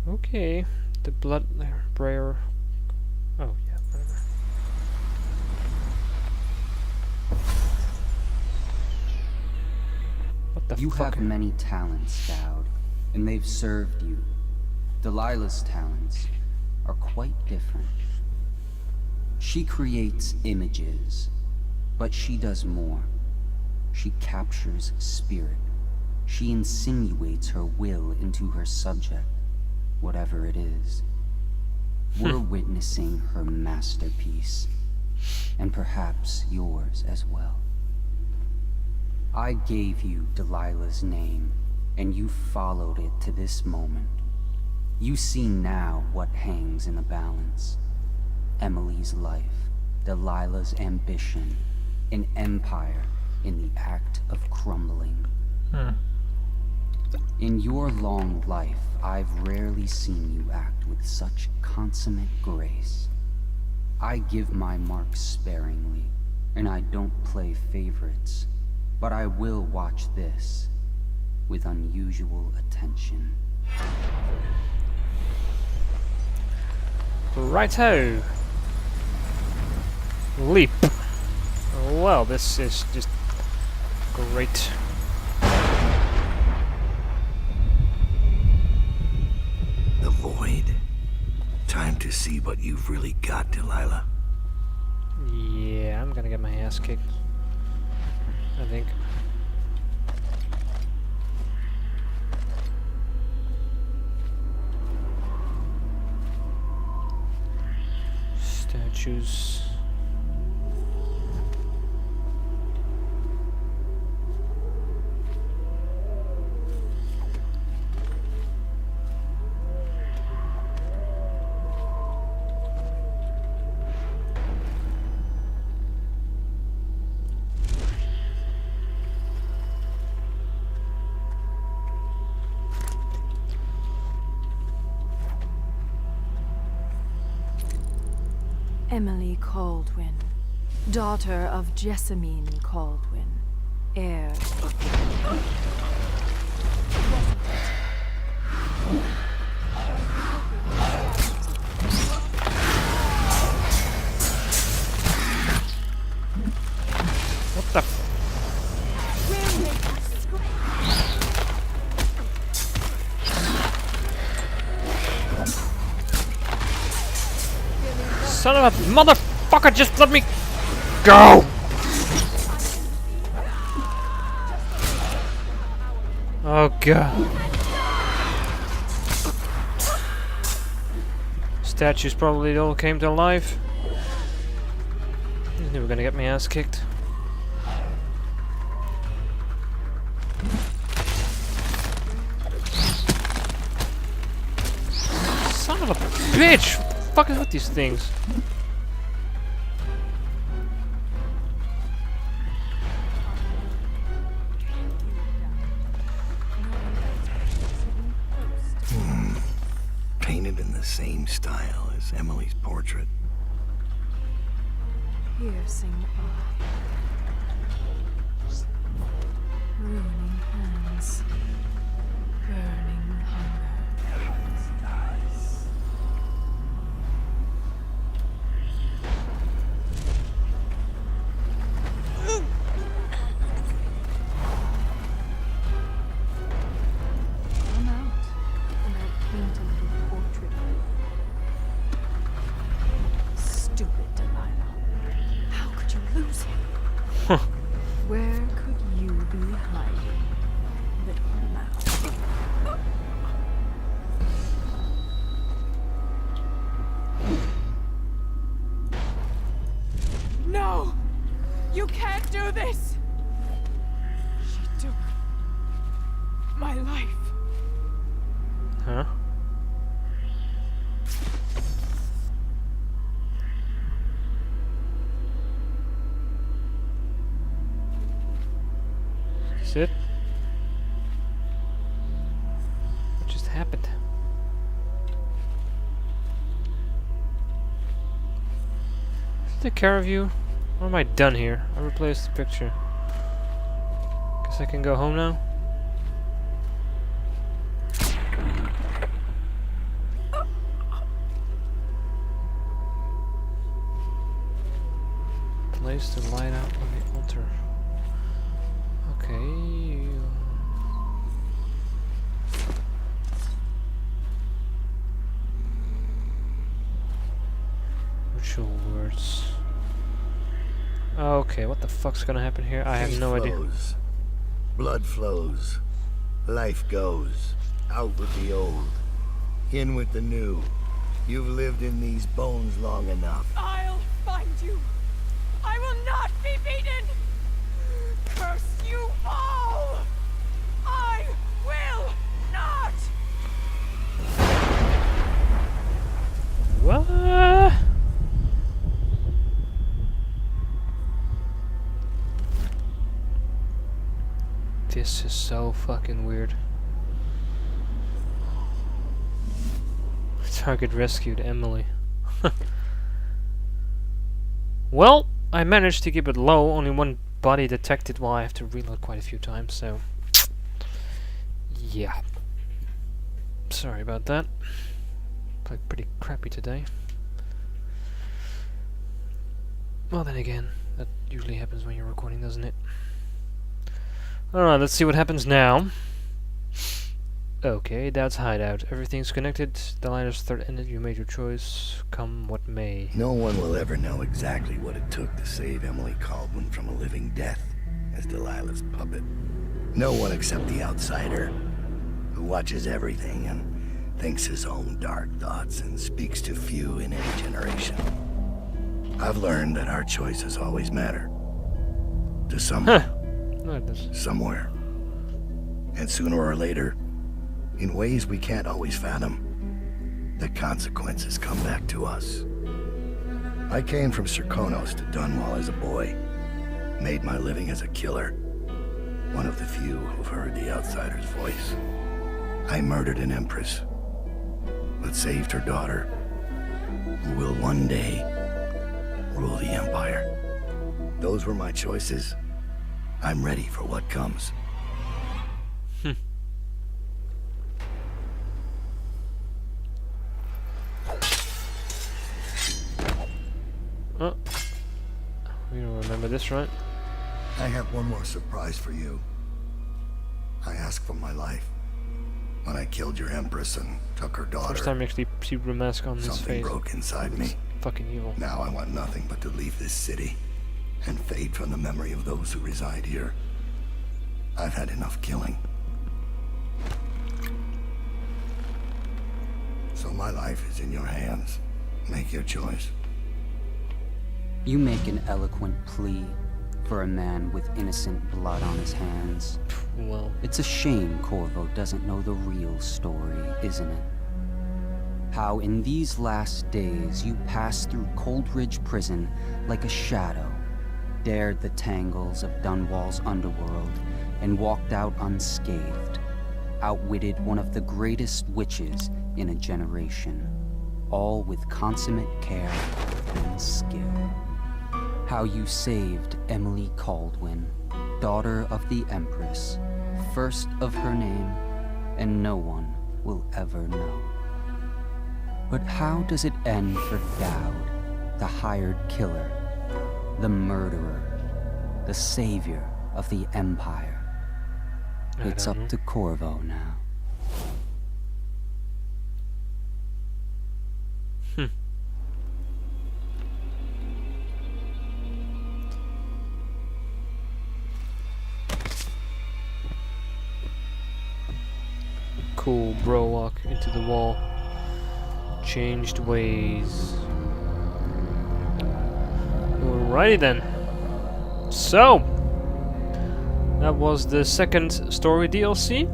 Okay. The blood prayer. Oh yeah, whatever. What the You fuck? have many talents, Dowd, and they've served you. Delilah's talents are quite different. She creates images, but she does more. She captures spirit. She insinuates her will into her subject, whatever it is. We're witnessing her masterpiece, and perhaps yours as well. I gave you Delilah's name, and you followed it to this moment. You see now what hangs in the balance. Emily's life, Delilah's ambition, an empire in the act of crumbling. In your long life, I've rarely seen you act with such consummate grace. I give my marks sparingly, and I don't play favorites, but I will watch this with unusual attention. Righto! Leap! Well, this is just great. The void. Time to see what you've really got, Delilah. Yeah, I'm gonna get my ass kicked. I think. Statues. Emily Caldwin, daughter of Jessamine Caldwin, heir. What the son of a motherfucker, just let me go! Oh god. Statues probably all came to life. They were gonna get my ass kicked. Son of a bitch! What the fuck is with these things? Painted in the same style as Emily's portrait. Piercing eye. Ruining hands. Burning hunger. Come out, and I'll paint a little portrait. Stupid Delilah. How could you lose him? Where could you be hiding, little mouse? No! You can't do this! She took my life. Huh? Is it? What just happened? Take care of you. Or am I done here? I replaced the picture. Guess I can go home now. place to light out on the altar. Okay. Ritual words. Okay, what the fuck's gonna happen here? I have no idea. Blood flows. Life goes. Out with the old. In with the new. You've lived in these bones long enough. I'll find you. I will not be beaten. Curse you all. I will not. What? This is so fucking weird. Target rescued Emily. Well, I managed to keep it low. Only one body detected. Well, I have to reload quite a few times, so yeah. Sorry about that. Played pretty crappy today. Well, then again, that usually happens when you're recording, doesn't it? Alright, let's see what happens now. Okay, that's hideout. Everything's connected. Delilah's threat ended. You made your choice. Come what may. No one will ever know exactly what it took to save Emily Caldwin from a living death as Delilah's puppet. No one except the outsider, who watches everything and thinks his own dark thoughts and speaks to few in any generation. I've learned that our choices always matter. To someone. No, it doesn't. Somewhere. And sooner or later, in ways we can't always fathom, the consequences come back to us. I came from Serkonos to Dunwall as a boy, made my living as a killer, one of the few who've heard the outsider's voice. I murdered an empress, but saved her daughter, who will one day rule the empire. Those were my choices. I'm ready for what comes. Oh, you don't remember this, right? I have one more surprise for you. I asked for my life. When I killed your empress and took her daughter, First time you actually see the mask on his something face. broke inside me. Fucking evil. Now I want nothing but to leave this city and fade from the memory of those who reside here. I've had enough killing. So my life is in your hands. Make your choice. You make an eloquent plea for a man with innocent blood on his hands. Well, It's a shame Corvo doesn't know the real story, isn't it? How in these last days you passed through Coldridge Prison like a shadow, dared the tangles of Dunwall's underworld, and walked out unscathed, outwitted one of the greatest witches in a generation, all with consummate care and skill. How you saved Emily Caldwin, daughter of the Empress, first of her name, and no one will ever know. But how does it end for Dowd, the hired killer, the murderer, the savior of the Empire? It's up to Corvo now. Cool bro walk into the wall. Changed ways. Alrighty then. So that was the second story DLC.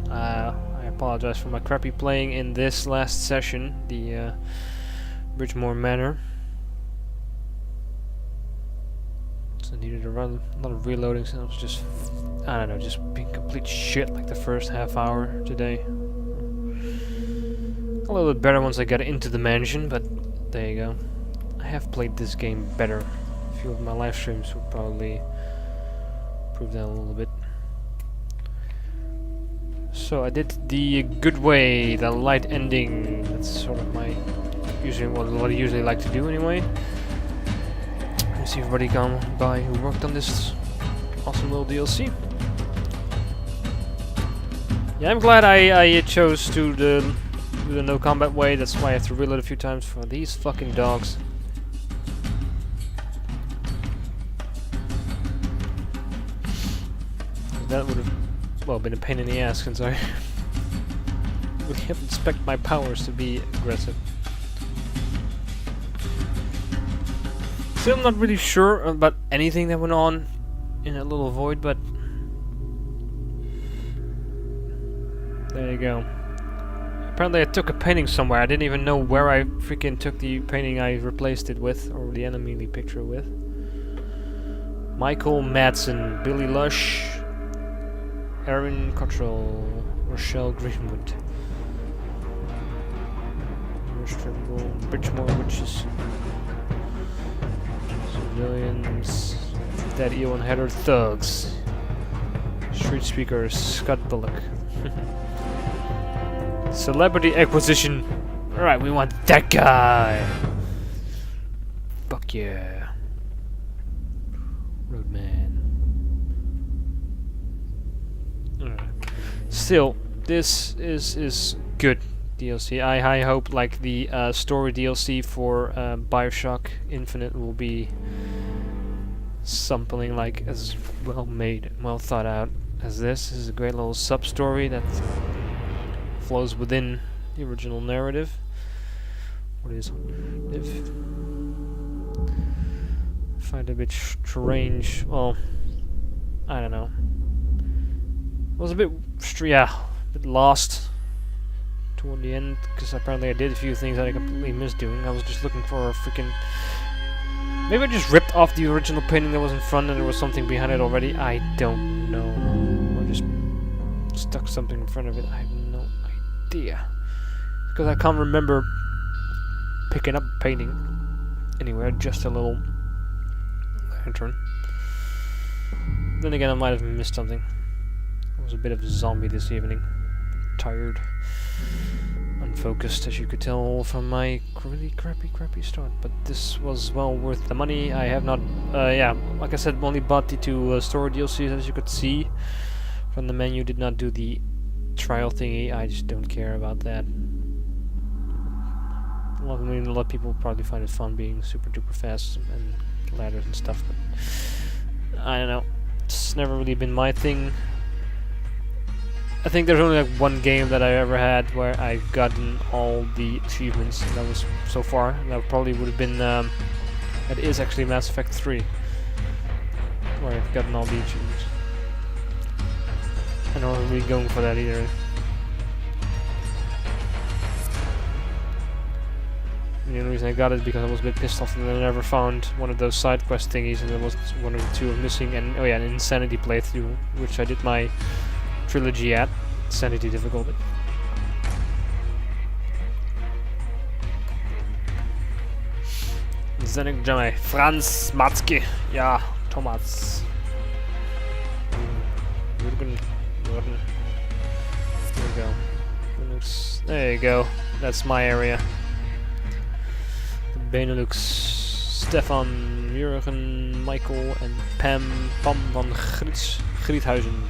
I apologize for my crappy playing in this last session, the Brigmore Manor. So I needed a lot of reloading, so I was just, I don't know, just being complete shit like the first half hour today. A little bit better once I got into the mansion, but there you go. I have played this game better. A few of my live streams would probably prove that a little bit. So I did the good way, the light ending. That's sort of my what I usually like to do anyway. I see everybody come by who worked on this awesome little DLC. Yeah, I'm glad I chose to do the no combat way. That's why I have to reload a few times for these fucking dogs. That would have, well, been a pain in the ass since I really haven't spec'd my powers to be aggressive. Still not really sure about anything that went on in that little void, but there you go. Apparently I took a painting somewhere. I didn't even know where I freaking took the painting I replaced it with, or the enemy picture with. Michael Madsen, Billy Lush, Aaron Cottrell, Rochelle Greenwood, Brigmore Witches, Civilians, Dead Eel and Header Thugs, Street Speakers, Scott Bullock. Celebrity acquisition. Alright, we want that guy. Fuck yeah. Roadman. Alright. Still, this is good DLC. I hope like the story DLC for Bioshock Infinite will be something like as well made and well thought out as this. This is a great little sub-story that flows within the original narrative. What is if I find it a bit strange. Well, I don't know. I was a bit lost toward the end because apparently I did a few things that I completely missed doing. I was just looking for a freaking. Maybe I just ripped off the original painting that was in front and there was something behind it already. I don't know. Or just stuck something in front of it. I have no idea. Because I can't remember picking up painting anywhere, just a little lantern. Then again, I might have missed something. I was a bit of a zombie this evening. Tired. Unfocused, as you could tell from my really crappy start. But this was well worth the money. I have not, like I said, only bought the two story DLCs, as you could see from the menu. Did not do the trial thingy. I just don't care about that. Well, I mean, a lot of people probably find it fun being super duper fast and ladders and stuff, but I don't know. It's never really been my thing. I think there's only like one game that I ever had where I've gotten all the achievements, and that was so far. And that probably would have been, that is actually Mass Effect 3, where I've gotten all the achievements. I don't really going for that either. And the only reason I got it is because I was a bit pissed off that I never found one of those side quest thingies, and there was one or two missing. And oh yeah, an Insanity playthrough, which I did my trilogy at Sanity difficulty. Zenek Jamai, Franz Matzke, ja, Thomas. Jürgen. There we go. There you go. That's my area. The Benelux. Stefan, Jurgen, Michael, and Pam van Griethuizen.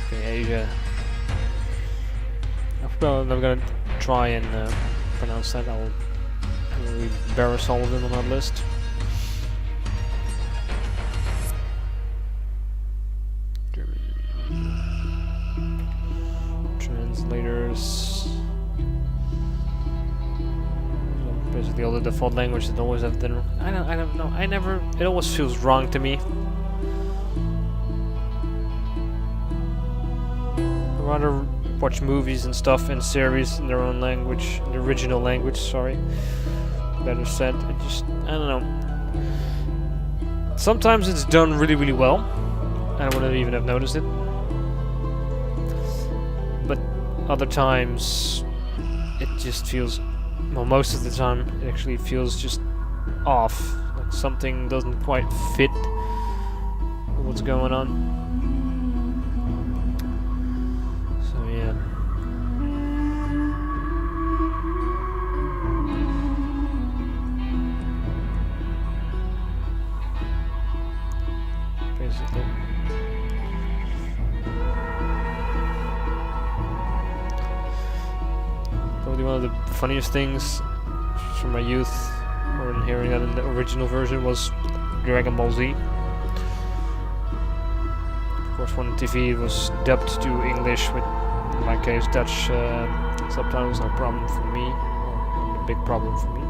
Okay, Asia. I'm gonna try and pronounce that. I'll embarrass all of them on that list. Translators. Basically all the default language that always have been. I don't know. It always feels wrong to me. I'd rather watch movies and stuff and series in their own language, the original language, sorry. Better said. I don't know. Sometimes it's done really, really well. I wouldn't even have noticed it. But other times, it just feels, well, most of the time, it actually feels just off. Like something doesn't quite fit with what's going on. So, yeah. Probably one of the funniest things from my youth, or in hearing that in the original version, was Dragon Ball Z. Of course, on TV it was dubbed to English with, in my case, Dutch subtitles. No problem for me, or a big problem for me.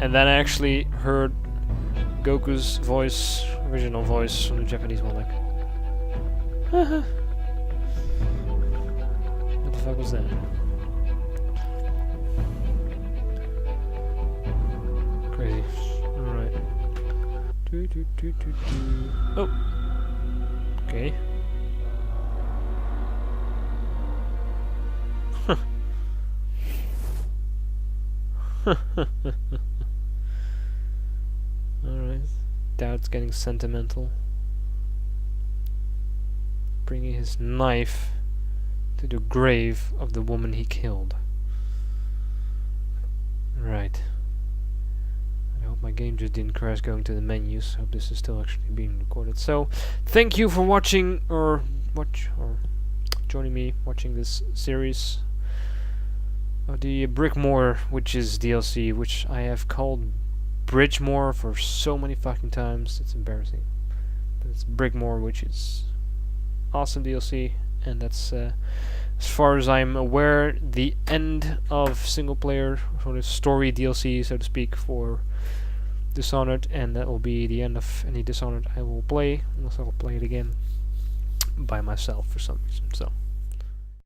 And then I actually heard Goku's voice, original voice, from the Japanese one, like, what the fuck was that? Crazy. Alright. Oh! Okay. Alright. Daud's getting sentimental. Bringing his knife to the grave of the woman he killed. Right. I hope my game just didn't crash going to the menus. I hope this is still actually being recorded. So, thank you for watching or joining me watching this series of the Brigmore, which is DLC, which I have called Brigmore for so many fucking times. It's embarrassing. But it's Brigmore, which is awesome DLC, and that's as far as I'm aware the end of single player sort of story DLC, so to speak, for Dishonored, and that will be the end of any Dishonored I will play, unless I will play it again by myself for some reason. So